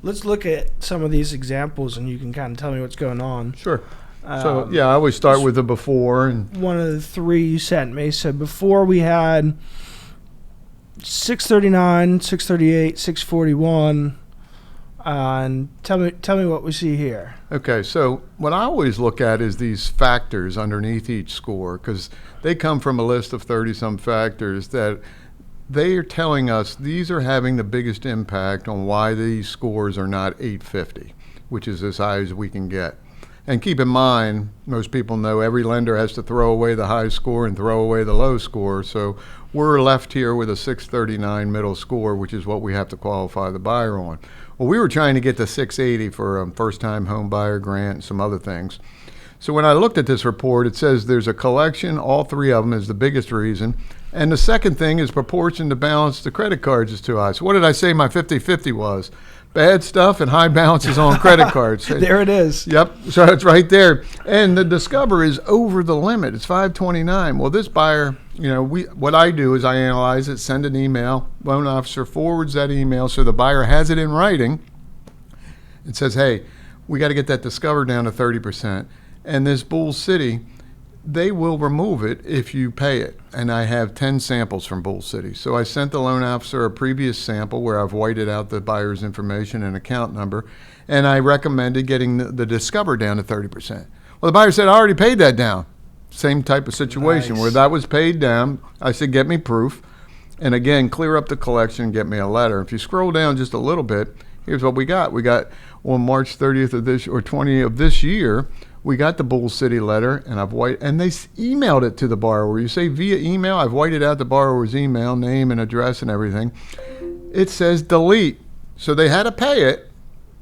Let's look at some of these examples, and you can kind of tell me what's going on. Sure. So, I always start with the before. And one of the three you sent me. So before we had 639, 638, 641. And tell me what we see here. Okay, so what I always look at is these factors underneath each score, because they come from a list of 30-some factors that they are telling us these are having the biggest impact on why these scores are not 850, which is as high as we can get. And keep in mind, most people know every lender has to throw away the high score and throw away the low score. So we're left here with a 639 middle score, which is what we have to qualify the buyer on. Well, we were trying to get to 680 for a first-time home buyer grant and some other things. So when I looked at this report, it says there's a collection, all three of them is the biggest reason. And the second thing is proportion to balance the credit cards is too high. So what did I say my 50-50 was? Bad stuff and high balances on credit cards. There it is. Yep, so it's right there. And the Discover is over the limit. It's 529. Well, this buyer, what I do is I analyze it, send an email. Loan officer forwards that email so the buyer has it in writing. It says, hey, we got to get that Discover down to 30%. And this Bull City, they will remove it if you pay it. And I have 10 samples from Bull City. So I sent the loan officer a previous sample where I've whited out the buyer's information and account number, and I recommended getting the Discover down to 30%. Well, the buyer said, I already paid that down. Same type of situation where that was paid down. I said, get me proof. And again, clear up the collection, get me a letter. If you scroll down just a little bit, here's what we got. We got on March 30th of this, or 20th of this year, we got the Bull City letter, and and they emailed it to the borrower. You say via email, I've whited out the borrower's email, name and address and everything. It says delete. So they had to pay it,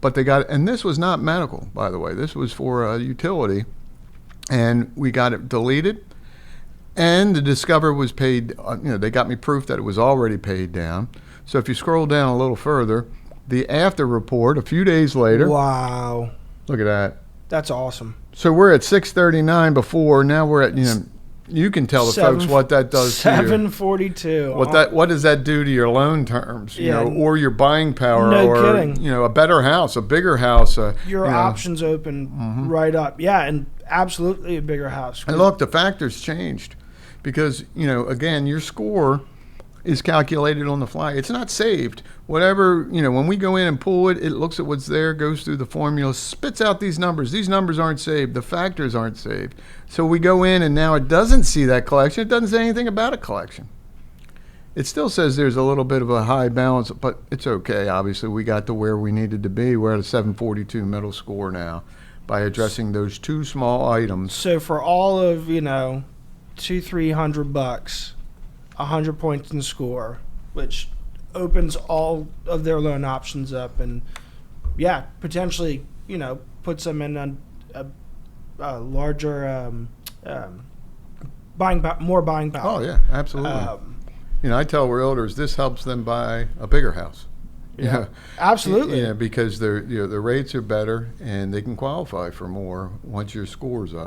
but they got it. And this was not medical, by the way. This was for a utility. And we got it deleted. And the Discover was paid, they got me proof that it was already paid down. So if you scroll down a little further, the after report a few days later. Wow. Look at that. That's awesome. So we're at 639 before. Now we're at, you can tell the folks what that does to you. 742. What does that do to your loan terms, or your buying power, no or kidding. A better house, a bigger house. Your options open right up. Yeah, and absolutely a bigger house. And look, the factors changed because, again, your score is calculated on the fly. It's not saved. Whatever, when we go in and pull it, it looks at what's there, goes through the formula, spits out these numbers. These numbers aren't saved. The factors aren't saved. So we go in and now it doesn't see that collection. It doesn't say anything about a collection. It still says there's a little bit of a high balance, but it's okay. Obviously, we got to where we needed to be. We're at a 742 middle score now by addressing those two small items. So for all of, $200-300, 100 points in score, which opens all of their loan options up and, potentially, puts them in a larger, more buying power. Oh, yeah, absolutely. I tell realtors this helps them buy a bigger house. Yeah, absolutely. Because their rates are better and they can qualify for more once your score's up.